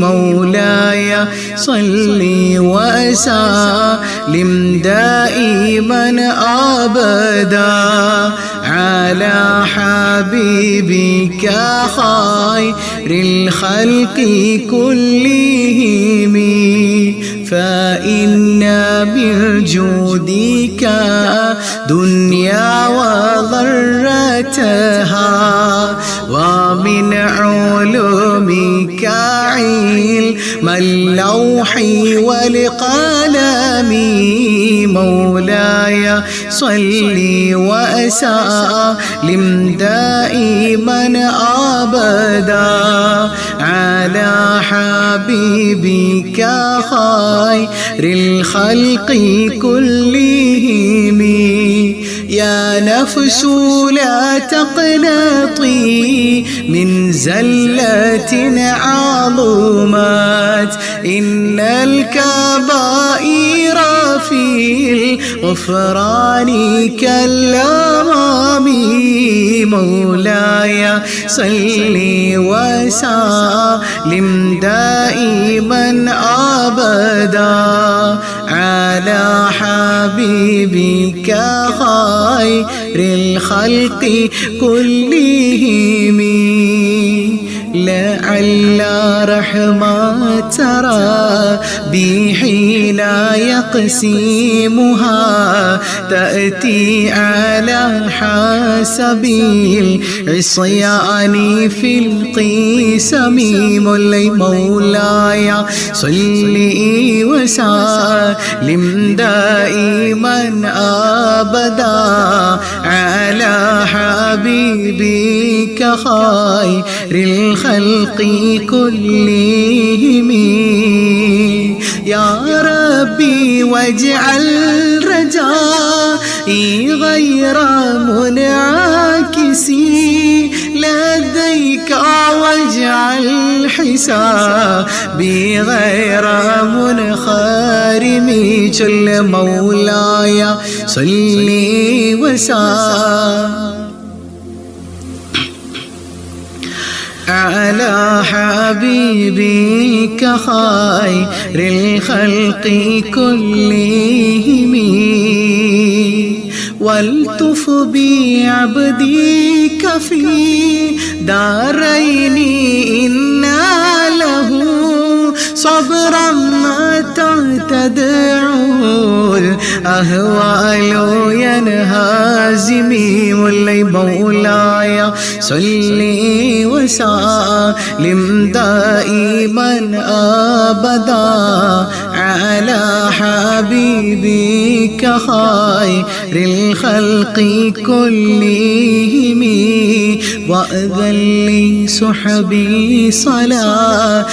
مولاي صل وسلم دائما أبدا على حبيبك خير الخلق كلهم فإن بجودك دنيا وضرتها ومن علومك علم اللوح والقلم مولاي صل وسلم دائما أبدا على حبيبك خير الخلق كلهم يا نفس لا تقنطي من زلة عظمت إن الكبائر في الغفران كالأمام مولاي صل وسلم دائما أبدا على حبيبك خير الخلق كلهم لعل رحمة ترى بحين يقسمها تأتي على حسب العصيان في القسم مولاي صل وسلم دائما أبدا على حبيبك خير الخلق كلهم يا ربي واجعل رجائي غير منعكس لديك واجعل حسابي غير منخرم جل مولاي صل وسلم على حبيبك خير الخلق كلهم والتف بعبدك في دارين إن له صبرا متى تدعو الأهوال ينهزمي واللي مولاي صل وسلم دائما أبدا على حبيبك خير الخلق كلهم وأذن لصحبي صلاة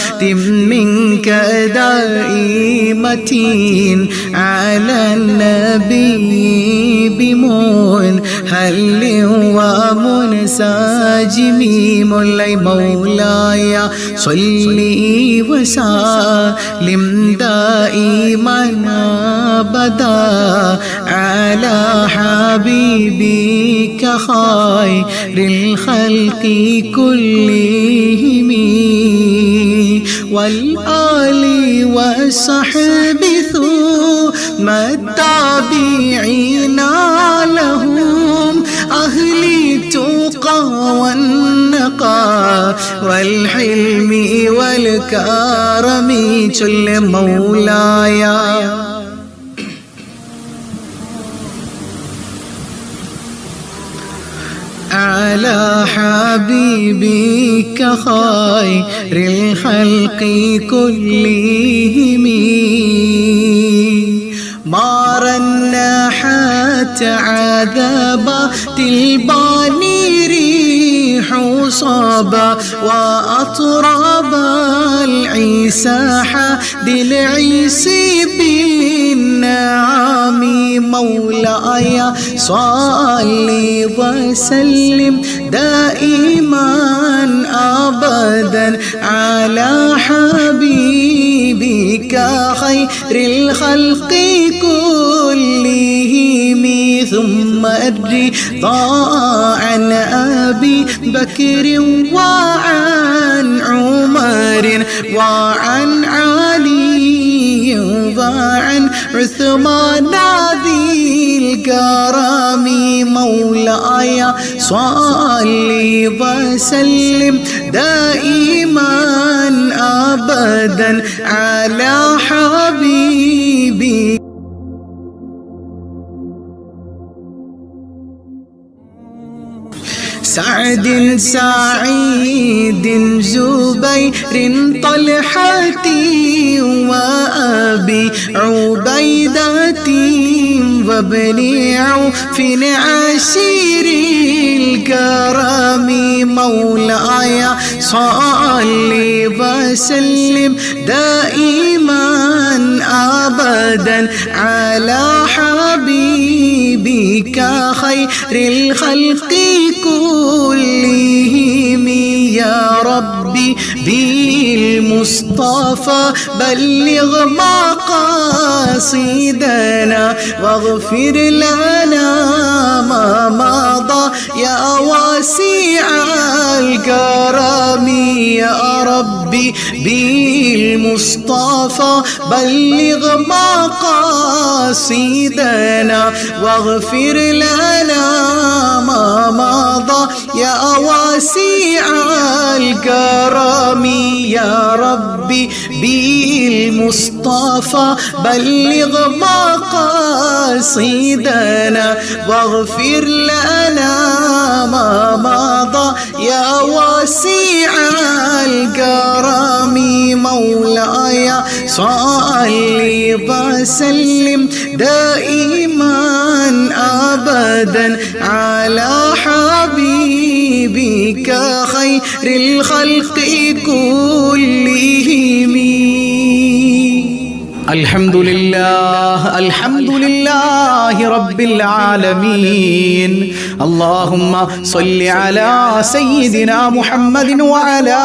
منك دائمة على النبي بمنهل ومنسجم مولاي مولاي صل وسلم دائما أبدا على حبيبك خير الخلق كلهم والآل والصحب ثم التابعين لهم أهل التقى والنقى والحلم والكرم جل مولاي على حبيبك خير الخلق كلهم ما رنحت عذبت الباني ريح صابا وأطرب العيسى حد العيسي بالنعم مولاي صل وسلم دائما أبدا على حبيبك خير الخلق كلهم ثم الرضا عن أبي بكر وعن عمر وعن علي وعن عثمان ذي الكرم مولاي صل وسلم دائما أبدا على حبيبي سعد سعيد زبير طلحة وأبي عبيدة وابن عوف عشير الكرم مولاي صل وسلم دائما أبدا على حبيبك خير الخلق كلهم يا ربي بالمصطفى بلغ مقاصدنا واغفر لنا ما مضى يا واسع الكرم يا ربي بالمصطفى بلغ مقاصدنا واغفر لنا ما مضى يا واسع الكرم يا ربي بالمصطفى بلغ مقاصدنا واغفر لنا ما مضى يا واسع الكرم مولاي صل وسلم دائما أبدا على حبيبك بك خير الخلق كلهم. الحمد لله رب العالمين. اللهم صل على سيدنا محمد وعلى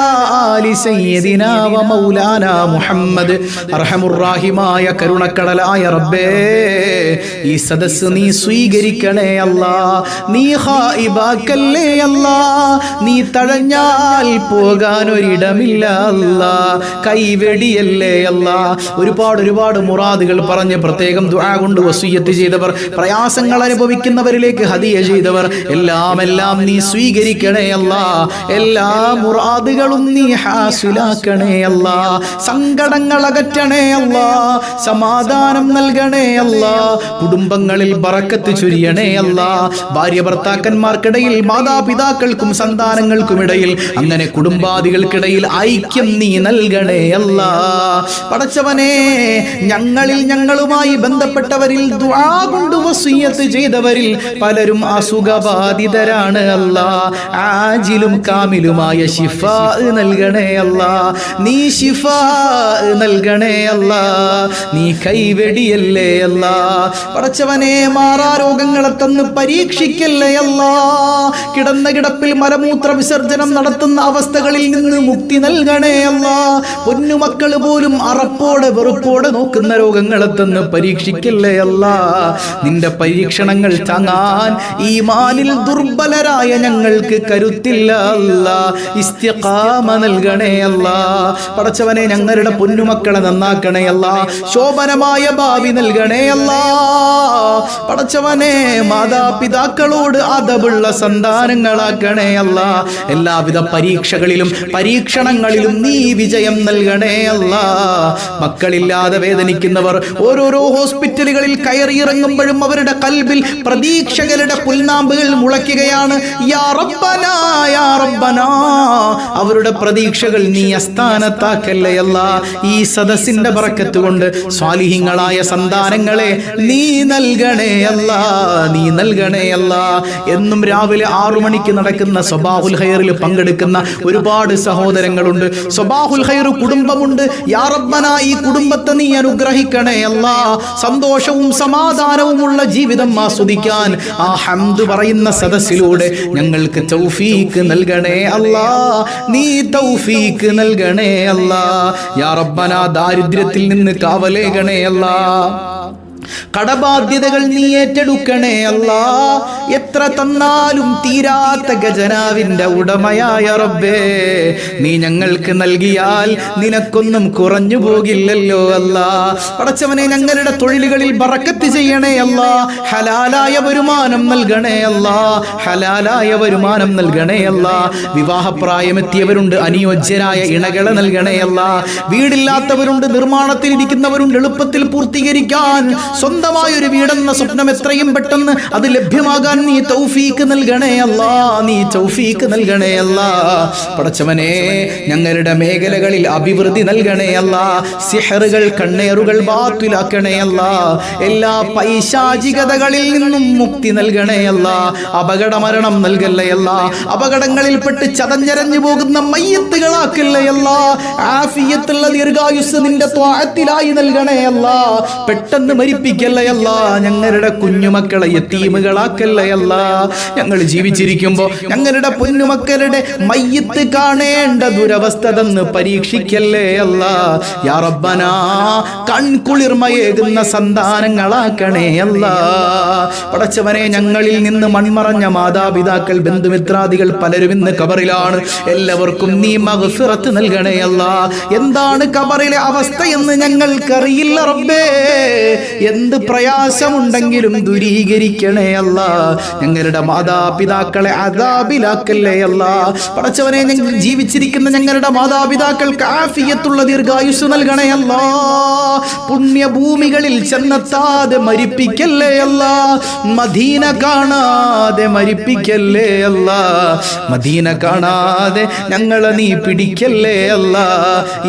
آل سيدنا ومولانا محمد. അർഹമുർറാഹിമായ കരുണക്കടലായ റബ്ബേ, ഈ സദസ്സ് നീ സ്വീകരിക്കണേ അല്ലാ. നീ ഖായിബാക്കല്ലേ അല്ലാ. നീ തഴഞ്ഞാൽ പോകാൻ ഒരിടമില്ല അല്ലാ. കൈവെടിയല്ലേ അല്ലാ. ഒരുപാട് മുറാദുകൾ പറഞ്ഞ് പ്രത്യേകം ദുആ കൊണ്ട് വസിയ്യത്ത് ചെയ്തവർ, പ്രയാസങ്ങൾ അനുഭവിക്കുന്നവരിലേക്ക് ഹദിയ ചെയ്തവർ എല്ലാം നീ സ്വീകരിക്കണേ അല്ലാ. എല്ലാ മുറാദുകളും നീ ഹാസിലാക്കണേ അല്ലാ. സങ്കടങ്ങൾ അകറ്റണേ അല്ലാ. സമാധാനം നൽകണേ അല്ലാ. കുടുംബങ്ങളിൽ ബറക്കത്ത് ചൊരിയണേ അല്ലാ. ഭാര്യ ഭർത്താക്കന്മാർക്കിടയിൽ, മാതാപിതാക്കൾക്കും സന്താനങ്ങൾക്കുമിടയിൽ, അങ്ങനെ കുടുംബാദികൾക്കിടയിൽ ഐക്യം നീ നൽകണേ അല്ലാ. പടച്ചവനെ, ഞങ്ങളിൽ ഞങ്ങളുമായി ബന്ധപ്പെട്ടവരിൽ ദുആ കൊണ്ട് വസിയ്യത്ത് ചെയ്തവരിൽ പലരും അസുഖബാധിതരാണ് അല്ലാ. ആജിലും കാമിലുമായ ശിഫാ നൽകണേ അല്ലാ. നീ ശിഫാ നൽകണേ അല്ലാ. നീ കൈവെടിയല്ലേ അല്ലാ. പടച്ചവനെ, മാറാ രോഗങ്ങളെ തന്ന് പരീക്ഷിക്കല്ലേ അല്ലാ. കിടന്ന കിടപ്പിൽ മലമൂത്ര വിസർജനം നടത്തുന്ന അവസ്ഥകളിൽ നിന്ന് മുക്തി നൽകണേ അല്ലാ. പൊന്നുമക്കൾ പോലും അറപ്പോടെ വെറുപ്പോടെ നോക്കുന്ന രോഗങ്ങളെ തന്ന് പരീക്ഷിക്കല്ലേ അല്ലാ. നിന്റെ പരീക്ഷണങ്ങൾ താങ്ങാൻ ഈമാനിൽ ദുർബലരായ ഞങ്ങൾക്ക് കരുത്തില്ല അല്ലാ. ഇസ്തിഖാമ നൽകണേ അല്ലാ. പടച്ചവനെ, ഞങ്ങളുടെ പൊന്നുമക്കളെ നന്നാക്കണേ അല്ലാ. ശോഭനമായ ഭാവി നൽകണേ അല്ലാ. പടച്ചവനെ, മാതാപിതാക്കളോട് അദബുള്ള സന്താനങ്ങളാക്കണേ അല്ലാ. എല്ലാവിധ പരീക്ഷകളിലും പരീക്ഷണങ്ങളിലും നീ വിജയം നൽകണേ അല്ലാ. മക്കളില്ലാതെ വേദനിക്കുന്നവർ ഓരോരോ ഹോസ്പിറ്റലുകളിൽ കയറിയിറങ്ങുമ്പോഴും അവരുടെ കൽബിൽ പ്രതീക്ഷകളുടെ പുൽനാമ്പുകൾ മുളയ്ക്കുകയാണ്. യാ റബ്ബനാ, യാ റബ്ബനാ. അവരുടെ പ്രതീക്ഷകൾ നീ അസ്ഥാനത്താക്കല്ലേ അല്ലാ. ഈ സദസ്സിന്റെ ബറക്കത്ത് കൊണ്ട് സ്വാലിഹീങ്ങളായ സന്താനങ്ങളെ നീ നൽകണേ അല്ലാ. നീ നൽകണേ അല്ലാ. എന്നും രാവിലെ 6 മണിക്ക് നടക്കുന്ന സ്വബാഹുൽ ഖൈറിൽ പങ്കെടുക്കുന്ന ഒരുപാട് സഹോദരങ്ങളുണ്ട്. സ്വബാഹുൽ ഖൈർ കുടുംബമുണ്ട്. യാ റബ്ബനാ, ഈ കുടുംബത്തെ നീ അനുഗ്രഹിക്കണേ അല്ലാ. സന്തോഷവും സമാധാനവുമുള്ള ജീവിതം ആസ്വദിക്കാൻ ആ ഹംദ് പറയുന്ന സദസ്സിലൂടെ ഞങ്ങൾക്ക് തൗഫീക്ക് നൽകണേ അല്ലാ. നീ തൗഫീക്ക് നൽകണേ അല്ലാ. യാ റബ്ബനാ, ദാരിദ്ര്യത്തിൽ നിന്ന് കാവലേകണേ അല്ലാ. കടബാധ്യതകൾ നീ ഏറ്റെടുക്കണേ അല്ലാ. എത്ര തന്നാലും തീരാത്ത ഖജനാവിന്റെ ഉടമയായ റബ്ബേ, നീ ഞങ്ങൾക്ക് നൽകിയാൽ നിനക്കൊന്നും കുറഞ്ഞു പോകില്ലല്ലോ അല്ലാ. പടച്ചവനെ, ഞങ്ങളുടെ തൊഴിലുകളിൽ ബറക്കത്ത് ചെയ്യണേ അല്ലാ. ഹലാലായ വരുമാനം നൽകണേ അല്ലാ. ഹലാലായ വരുമാനം നൽകണേ അല്ലാ. വിവാഹപ്രായമെത്തിയവരുണ്ട്, അനുയോജ്യരായ ഇണകളെ നൽകണേ അല്ലാ. വീടില്ലാത്തവരുണ്ട്, നിർമ്മാണത്തിലിരിക്കുന്നവരുണ്ട്. എളുപ്പത്തിൽ പൂർത്തീകരിക്കാൻ സ്വന്തമായൊരു വീടെന്ന സ്വപ്നം എത്രയും പെട്ടെന്ന് അത് ലഭ്യമാകാൻ നീ തൗഫീക്ക് നൽകണേ അല്ലാ. നീ തൗഫീക്ക് നൽകണേ അല്ലാ. പടച്ചവനെ, ഞങ്ങളുടെ മേഖലകളിൽ അഭിവൃദ്ധി നൽകണേ അല്ലാ. സിഹറുകൾ, കണ്ണേറുകൾ ബാത്തിലാക്കണേ അല്ലാ. എല്ലാ പൈശാചികതകളിൽ നിന്നും മുക്തി നൽകണേ അല്ലാ. അപകട മരണം നൽകല്ലേ അല്ലാ. അപകടങ്ങളിൽപ്പെട്ട് ചതഞ്ഞരഞ്ഞു പോകുന്ന മയ്യത്തുകളാക്കല്ലേ അല്ലാ. ആഫിയത്തുള്ള ദീർഘായുസ് നിന്റെ ത്വാഅത്തിലായി നൽകണേ അല്ലാ. പെട്ടെന്ന് മരിപ്പിക്കല്ലേ അല്ലാ. ഞങ്ങളുടെ കുഞ്ഞുമക്കളെ യതീമുകളാക്കല്ലേ അല്ലാ. ഞങ്ങൾ ജീവിച്ചിരിക്കുമ്പോൾ ഞങ്ങളുടെ പൊന്നുമക്കളുടെ മയ്യത്ത് കാണേണ്ട ദുരവസ്ഥ തന്ന് പരീക്ഷിക്കല്ലേ അല്ലാ. യാ റബ്ബനാ, കൺകുളിർമയേകുന്ന സന്താനങ്ങളാക്കണേ അല്ലാ. പടച്ചവനെ, ഞങ്ങളിൽ നിന്ന് മൺമറഞ്ഞ മാതാപിതാക്കൾ, ബന്ധുമിത്രാദികൾ പലരും ഇന്ന് ഖബറിലാണ്. എല്ലാവർക്കും നീ മഗ്ഫിറത്ത് നൽകണേ അല്ലാ. എന്താണ് ഖബറിലെ അവസ്ഥയെന്ന് ഞങ്ങൾക്കറിയില്ല റബ്ബേ. എന്ത് പ്രയാസമുണ്ടെങ്കിലും ദൂരീകരിക്കണേ അല്ലാ. ഞങ്ങളുടെ മാതാപിതാക്കളെ അദാബിലാക്കല്ലേ അല്ലാ. പടച്ചവനെ, ഞങ്ങൾ ജീവിച്ചിരിക്കുന്ന ഞങ്ങളുടെ മാതാപിതാക്കൾക്ക് ആഫിയത്തുള്ള ദീർഘായുസ് നൽകണേ അല്ലാ. പുണ്യഭൂമികളിൽ ചെന്നെത്താതെ മരിപ്പിക്കല്ലേ അല്ലാ. മദീന കാണാതെ മരിപ്പിക്കല്ലേ അല്ലാ. മദീന കാണാതെ ഞങ്ങളെ നീ പിടിക്കല്ലേ അല്ലാ.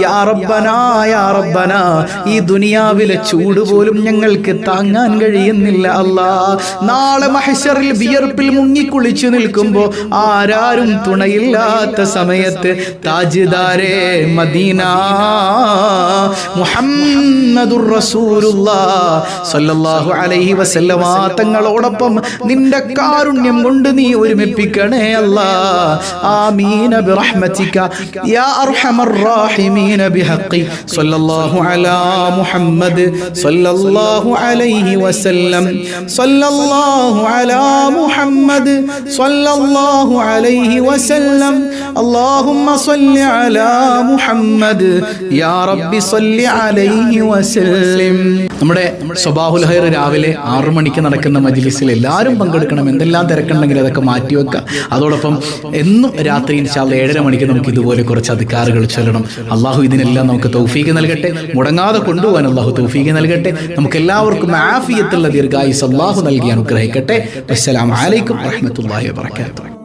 യാ റബ്ബനാ, യാ റബ്ബനാ, ഈ ദുനിയാവിലെ ചൂട് പോലും ഞങ്ങൾ ഞങ്ങൾക്ക് താങ്ങാൻ കഴിയുന്നില്ല അല്ലാ. നാളെ മഹ്ശറിൽ വിയർപ്പിൽ മുങ്ങിക്കുളിച്ചു നിൽക്കുമ്പോൾ ആരാരും തുണയില്ലാത്ത സമയത്ത് താജ്ദാരെ മദീന മുഹമ്മദുർ റസൂലുള്ളാഹ് സ്വല്ലല്ലാഹു അലൈഹി വസല്ലമ തങ്ങളോടൊപ്പം നിന്റെ കാരുണ്യം കൊണ്ട് നീ ഒരുമിപ്പിക്കണേ അല്ലാ. ആമീൻ ബിറഹ്മതിക യാ അർഹമർ റഹീമീൻ ബിഹഖി സ്വല്ലല്ലാഹു അലാ മുഹമ്മദ് സ്വല്ലല്ലാഹു അലൈഹി വസല്ലം സ്വല്ലല്ലാഹു അലാ മുഹമ്മദ് സ്വല്ലല്ലാഹു അലൈഹി വസല്ലം അല്ലാഹുമ്മ സ്വല്ലി അലാ മുഹമ്മദ് യാ റബ്ബി സ്വല്ലി അലൈഹി വസല്ലം. നമ്മുടെ സ്വബാഹുൽ ഖൈർ രാവിലെ 6 മണിക്ക് നടക്കുന്ന മജ്ലിസിൽ എല്ലാവരും പങ്കെടുക്കണം. എന്തെല്ലാം തിരക്കുണ്ടെങ്കിൽ അതൊക്കെ മാറ്റിവെക്കുക. അതോടൊപ്പം എന്നും രാത്രി ഇൻഷാ അല്ലാഹ് 7:30 മണിക്ക് നമുക്ക് ഇതുപോലെ കുറച്ച് അദ്കാറുകൾ ചൊല്ലണം. അള്ളാഹു ഇതിനെല്ലാം നമുക്ക് തൗഫീഖ് നൽകട്ടെ. മുടങ്ങാതെ കൊണ്ടുപോകാൻ അള്ളാഹു തൗഫീഖ് നൽകട്ടെ. നമുക്ക് എല്ലാവർക്കും ആഫിയത്തുള്ള ദീർഘായുസ്സ് അള്ളാഹു നൽകി അനുഗ്രഹിക്കട്ടെ. അസ്സലാമു അലൈക്കും വറഹ്മത്തുള്ളാഹി വബറകാതുഹു.